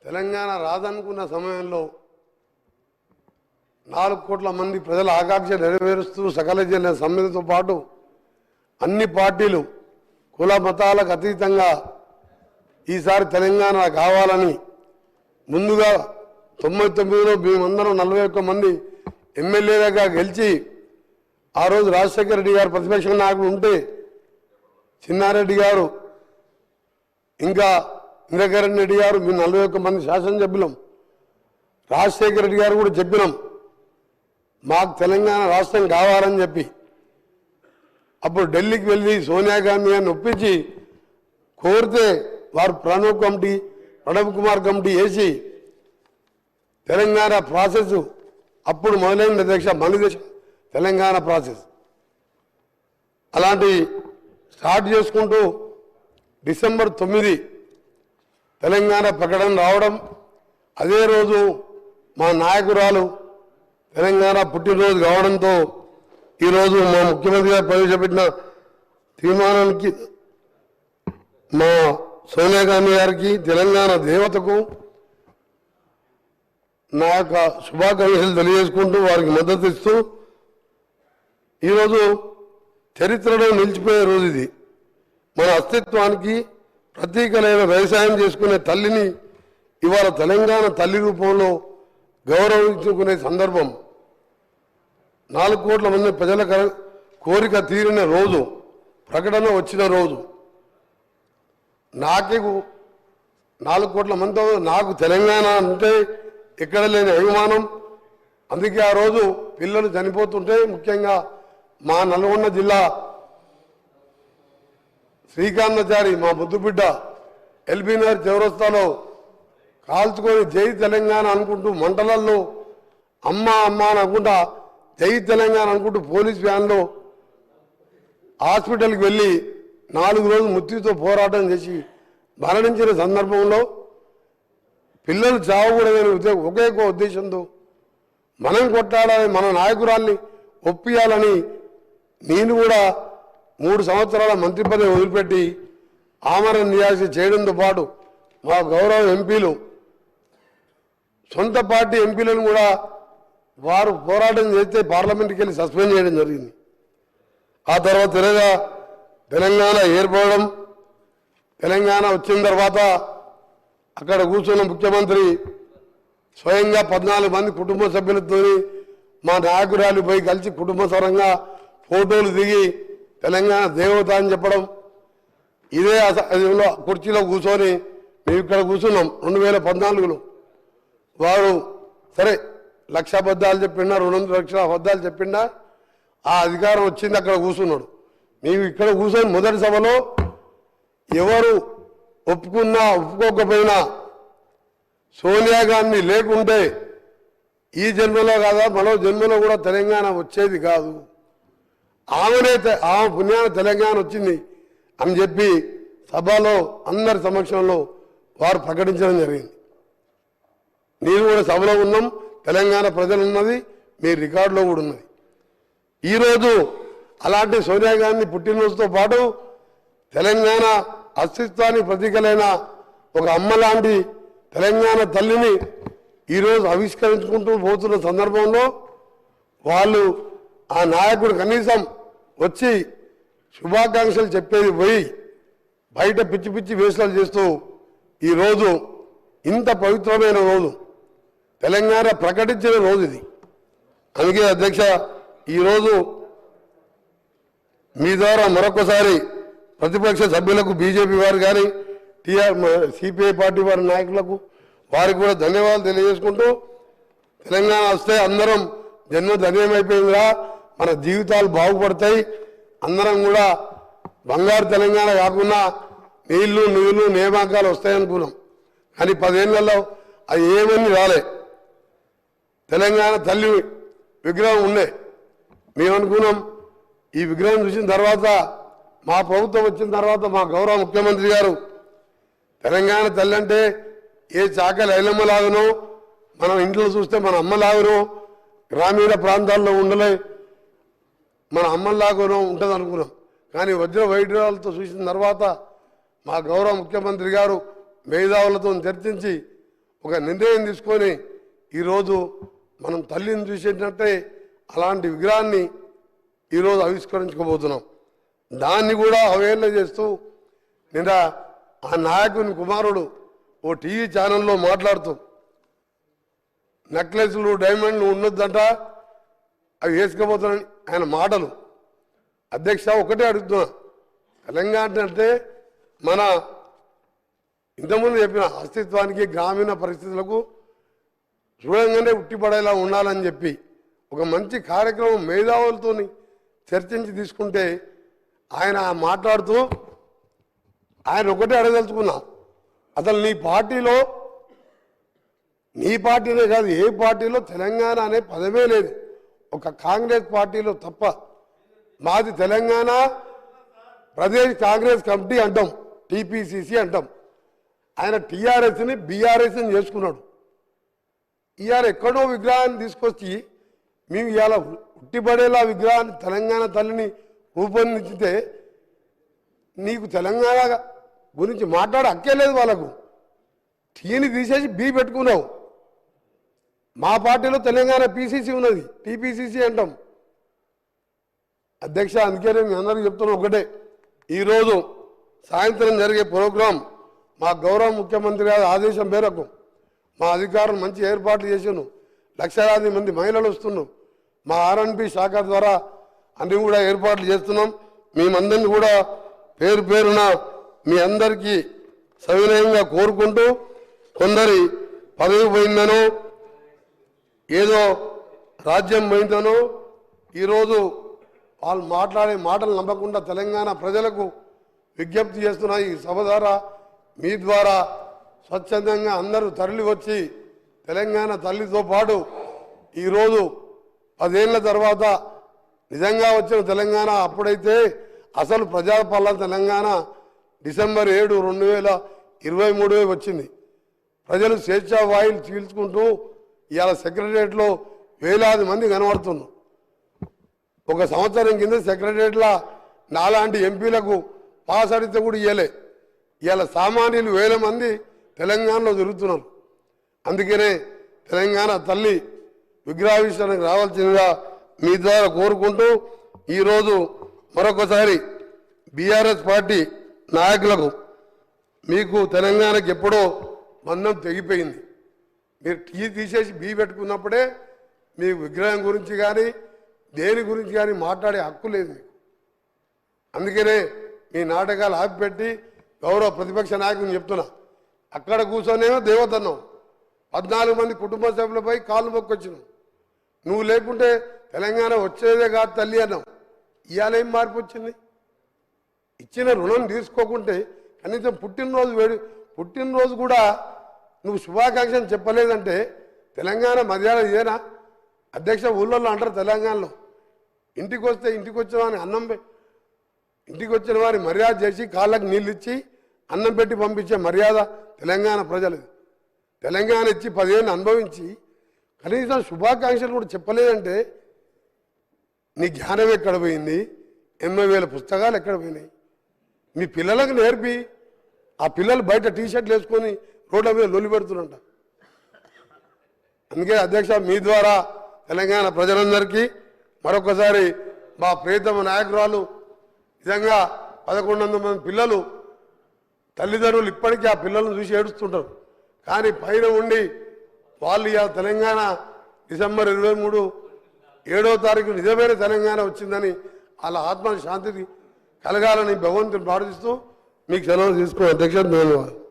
తెలంగాణ రాదనుకున్న సమయంలో 4 కోట్ల మంది ప్రజల ఆకాంక్ష నెరవేరుస్తూ సకల జన సమ్మెతో పాటు అన్ని పార్టీలు కుల మతాలకు అతీతంగా ఈసారి తెలంగాణ కావాలని ముందుగా 99లో మేమందరం 41 మంది ఎమ్మెల్యేలుగా గెలిచి ఆ రోజు రాజశేఖర రెడ్డి గారు ప్రతిపక్ష నాయకుడు ఉంటే చిన్నారెడ్డి గారు ఇంకా ఇంద్రకరణ్ రెడ్డి గారు మేము 41 మంది శాసనసభ్యులం రాజశేఖర రెడ్డి గారు కూడా చెప్పినాం మాకు తెలంగాణ రాష్ట్రం కావాలని చెప్పి అప్పుడు ఢిల్లీకి వెళ్ళి సోనియా గాంధీ గారిని ఒప్పించి కోరితే వారు ప్రణబ్ కుమార్ కమిటీ వేసి తెలంగాణ ప్రాసెస్ అప్పుడు మొదలైన అధ్యక్ష మన తెలంగాణ ప్రాసెస్ అలాంటి స్టార్ట్ చేసుకుంటూ డిసెంబర్ 9 తెలంగాణ ప్రకటన రావడం అదే రోజు మా నాయకురాలు తెలంగాణ పుట్టినరోజు కావడంతో ఈరోజు మా ముఖ్యమంత్రి గారు ప్రవేశపెట్టిన తీర్మానానికి మా సోనియా గాంధీ గారికి తెలంగాణ దేవతకు నా యొక్క శుభాకాంక్షలు తెలియజేసుకుంటూ వారికి మద్దతు ఇస్తూ ఈరోజు చరిత్రలో నిలిచిపోయే రోజు ఇది మన అస్తిత్వానికి ప్రతీకలైన వ్యవసాయం చేసుకునే తల్లిని ఇవాళ తెలంగాణ తల్లి రూపంలో గౌరవించుకునే సందర్భం 4 కోట్ల మంది ప్రజల కోరిక తీరిన రోజు ప్రకటన వచ్చిన రోజు నాకు 4 కోట్ల మందితో నాకు తెలంగాణ అంటే ఎక్కడ లేని అభిమానం అందుకే ఆ రోజు పిల్లలు చనిపోతుంటే ముఖ్యంగా మా నల్గొండ జిల్లా శ్రీకాంతాచారి మా ముద్దుబిడ్డ ఎల్బీనగర్ చౌరస్తాలో కాల్చుకొని జై తెలంగాణ అనుకుంటూ మంటలల్లో అమ్మ అమ్మ అని అనుకుంటా జై తెలంగాణ అనుకుంటూ పోలీస్ వ్యాన్లో హాస్పిటల్కి వెళ్ళి 4 రోజులు మృత్యుతో పోరాటం చేసి మరణించిన సందర్భంలో పిల్లలు చావకూడదని ఒకే ఉద్దేశంతో మనం కొట్టాలని మన నాయకురాల్ని ఒప్పియాలని నేను కూడా 3 సంవత్సరాల మంత్రి పదవి వదిలిపెట్టి ఆమరణ నిరాశ చేయడంతో పాటు మా గౌరవ ఎంపీలు సొంత పార్టీ ఎంపీలను కూడా వారు పోరాటం చేస్తే పార్లమెంట్కి వెళ్ళి సస్పెండ్ చేయడం జరిగింది ఆ తర్వాత తెలంగాణ ఏర్పడడం తెలంగాణ వచ్చిన తర్వాత అక్కడ కూర్చున్న ముఖ్యమంత్రి స్వయంగా 14 మంది కుటుంబ సభ్యులతో మా నాయకురాలు పోయి కలిసి కుటుంబ సరంగా ఫోటోలు దిగి తెలంగాణ దేవత అని చెప్పడం ఇదే కుర్చీలో కూర్చొని మేము ఇక్కడ కూర్చున్నాం 2014లో వారు సరే 1,00,000 అబద్ధాలు చెప్పిండా 200 లక్షల అబద్ధాలు చెప్పిండా ఆ అధికారం వచ్చింది అక్కడ కూర్చున్నాడు మేము ఇక్కడ కూర్చొని మొదటి సభలో ఎవరు ఒప్పుకున్నా ఒప్పుకోకపోయినా సోనియా గాంధీ లేకుంటే ఈ జన్మలో కాదా మరో జన్మలో కూడా తెలంగాణ వచ్చేది కాదు ఆమె పుణ్యాన తెలంగాణ వచ్చింది అని చెప్పి సభలో అందరి సమక్షంలో వారు ప్రకటించడం జరిగింది నేను కూడా సభలో ఉన్నాం తెలంగాణ ప్రజలు ఉన్నది మీ రికార్డులో కూడా ఉన్నది ఈరోజు అలాంటి సోనియా గాంధీ పుట్టినరోజుతో పాటు తెలంగాణ అస్తిత్వానికి ప్రతీకలైన ఒక అమ్మ లాంటి తెలంగాణ తల్లిని ఈరోజు ఆవిష్కరించుకుంటూ పోతున్న సందర్భంలో వాళ్ళు ఆ నాయకుడు కనీసం వచ్చి శుభాకాంక్షలు చెప్పేది పోయి బయట పిచ్చి పిచ్చి వేషాలు చేస్తూ ఈరోజు ఇంత పవిత్రమైన రోజు తెలంగాణ ప్రకటించిన రోజు ఇది అందుకే అధ్యక్ష ఈరోజు మీ ద్వారా మరొకసారి ప్రతిపక్ష సభ్యులకు బీజేపీ వారు కానీ సిపిఐ పార్టీ వారి నాయకులకు వారికి కూడా ధన్యవాదాలు తెలియజేసుకుంటూ తెలంగాణ వస్తే అందరం జన్మ ధన్యమైపోయిందిరా మన జీవితాలు బాగుపడతాయి అందరం కూడా బంగారు తెలంగాణ కాకుండా నీళ్లు నిధులు నియామకాలు వస్తాయనుకున్నాం కానీ 10 ఏళ్లలో అది ఏమని రాలే తెలంగాణ తల్లి విగ్రహం ఉండే మేమనుకున్నాం ఈ విగ్రహం చూసిన తర్వాత మా ప్రభుత్వం వచ్చిన తర్వాత మా గౌరవ ముఖ్యమంత్రి గారు తెలంగాణ తల్లి అంటే ఏ చాకలి ఐలమ్మలాగనో మనం ఇంట్లో చూస్తే మన అమ్మలాగనో గ్రామీణ ప్రాంతాల్లో ఉండలే మన అమ్మలాగనో ఉంటుంది అనుకున్నాం కానీ వజ్ర వైఢూర్యాలతో చూసిన తర్వాత మా గౌరవ ముఖ్యమంత్రి గారు మేధావులతో చర్చించి ఒక నిర్ణయం తీసుకొని ఈరోజు మనం తల్లిని చూసేటట్టే అలాంటి విగ్రహాన్ని ఈరోజు ఆవిష్కరించుకోబోతున్నాం. దాన్ని కూడా అవేర్నెస్ చేస్తూ నిన్న ఆ నాయకుని కుమారుడు ఓ టీవీ ఛానల్లో మాట్లాడుతూ నెక్లెస్లు డైమండ్లు ఉండొద్దంట, అవి వేసుకపోతానని ఆయన మాటలు. అధ్యక్ష ఒకటే అడుగుతున్నా, తెలంగాణ అంటే మన ఇంతకుముందు చెప్పిన అస్తిత్వానికి గ్రామీణ పరిస్థితులకు చూడంగానే ఉట్టిపడేలా ఉండాలని చెప్పి ఒక మంచి కార్యక్రమం మేధావులతో చర్చించి తీసుకుంటే ఆయన మాట్లాడుతూ ఆయన ఒకటే అడగదలుచుకున్నా, అసలు నీ పార్టీనే కాదు ఏ పార్టీలో తెలంగాణ అనే పదమే లేదు, ఒక కాంగ్రెస్ పార్టీలో తప్ప. మాది తెలంగాణ ప్రదేశ్ కాంగ్రెస్ కమిటీ అంటాం, టీపీసీసీ అంటాం. ఆయన టీఆర్ఎస్ని బీఆర్ఎస్ని చేసుకున్నాడు. ఇవాళ ఎక్కడో విగ్రహాన్ని తీసుకొచ్చి మేము ఇవాళ ఉట్టిపడేలా విగ్రహాన్ని తెలంగాణ తల్లిని రూపొందించితే నీకు తెలంగాణ గురించి మాట్లాడే హక్కే లేదు. వాళ్ళకు టీని తీసేసి బీ పెట్టుకున్నావు. మా పార్టీలో తెలంగాణ పీసీసీ ఉన్నది, టీపీసీసీ అంటాం. అధ్యక్ష అందుకనే మీ అందరికీ చెప్తున్నాం ఒకటే, ఈరోజు సాయంత్రం జరిగే ప్రోగ్రాం మా గౌరవ ముఖ్యమంత్రి గారి ఆదేశం మేరకు మా అధికారులు మంచి ఏర్పాట్లు చేసాను. లక్షలాది మంది మహిళలు వస్తున్నాం. మా ఆర్ఎన్బి శాఖ ద్వారా అన్ని కూడా ఏర్పాట్లు చేస్తున్నాం. మేమందరినీ కూడా పేరు పేరున మీ అందరికీ సవినయంగా కోరుకుంటూ, కొందరి పదవి పోయిందనో ఏదో రాజ్యం పోయిందనో ఈరోజు వాళ్ళు మాట్లాడే మాటలు నమ్మకుండా తెలంగాణ ప్రజలకు విజ్ఞప్తి చేస్తున్న ఈ సభ ద్వారా మీ ద్వారా స్వచ్ఛందంగా అందరూ తరలి వచ్చి తెలంగాణ తల్లితో పాటు ఈరోజు 10 ఏళ్ల తర్వాత నిజంగా వచ్చిన తెలంగాణ అప్పుడైతే అసలు ప్రజాపాలన తెలంగాణ డిసెంబర్ 7, 2023 వచ్చింది. ప్రజలు స్వేచ్ఛా వాయులు చీల్చుకుంటూ ఇవాళ సెక్రటరియట్లో వేలాది మంది కనబడుతున్నారు. ఒక సంవత్సరం కింద సెక్రటరియట్ల నాలాంటి ఎంపీలకు పాస్ అడిగితే కూడా ఇవ్వలే. ఇవాళ సామాన్యులు వేల మంది తెలంగాణలో తిరుగుతున్నారు. అందుకనే తెలంగాణ తల్లి విగ్రహావిష్కరణకు రావాల్సిందిగా మీ ద్వారా కోరుకుంటూ, ఈరోజు మరొకసారి బీఆర్ఎస్ పార్టీ నాయకులకు మీకు తెలంగాణకి ఎప్పుడో బంధం తెగిపోయింది. మీరు టీ తీసేసి బీ పెట్టుకున్నప్పుడే మీకు విగ్రహం గురించి కానీ దేని గురించి కానీ మాట్లాడే హక్కు లేదు మీకు. అందుకనే మీ నాటకాలు ఆపిపెట్టి గౌరవ ప్రతిపక్ష నాయకుని చెప్తున్నా, అక్కడ కూర్చొనేమో దేవతన్నావు, 14 మంది కుటుంబ సభ్యులపై కాళ్ళు మొక్కొచ్చినావు. నువ్వు లేకుంటే తెలంగాణ వచ్చేదే కాదు తల్లి అన్నావు. ఇవాళ ఏం మార్పు వచ్చింది? ఇచ్చిన రుణం తీసుకోకుంటే కనీసం పుట్టినరోజు కూడా నువ్వు శుభాకాంక్షలు చెప్పలేదంటే తెలంగాణ మర్యాద ఇదేనా? అధ్యక్ష ఊళ్ళల్లో అంటారు తెలంగాణలో, ఇంటికి వచ్చిన వారిని ఇంటికి వచ్చిన వారి మర్యాద చేసి కాళ్ళకి నీళ్ళు ఇచ్చి అన్నం పెట్టి పంపించే మర్యాద తెలంగాణ ప్రజలది. తెలంగాణ ఇచ్చి 10 ఏళ్ళు అనుభవించి కనీసం శుభాకాంక్షలు కూడా చెప్పలేదంటే నీ జ్ఞానం ఎక్కడ పోయింది? 80,000 పుస్తకాలు ఎక్కడ పోయినాయి? మీ పిల్లలకు నేర్పి ఆ పిల్లలు బయట టీషర్ట్లు వేసుకొని రోడ్ల మీద లొల్లి పెడుతున్నంట. అందుకే అధ్యక్ష మీ ద్వారా తెలంగాణ ప్రజలందరికీ మరొకసారి మా ప్రియతమ నాయకురాలు నిజంగా 1100 మంది పిల్లలు తల్లిదండ్రులు ఇప్పటికీ ఆ పిల్లలను చూసి ఏడుస్తుంటారు. కానీ పైన ఉండి వాళ్ళు ఇవాళ తెలంగాణ డిసెంబర్ 23, 7వ తారీఖు నిజమైన తెలంగాణ వచ్చిందని వాళ్ళ ఆత్మ శాంతిని కలగాలని భగవంతుని ప్రార్థిస్తూ మీకు సెలవు తీసుకుని అధ్యక్ష ధన్యవాదాలు.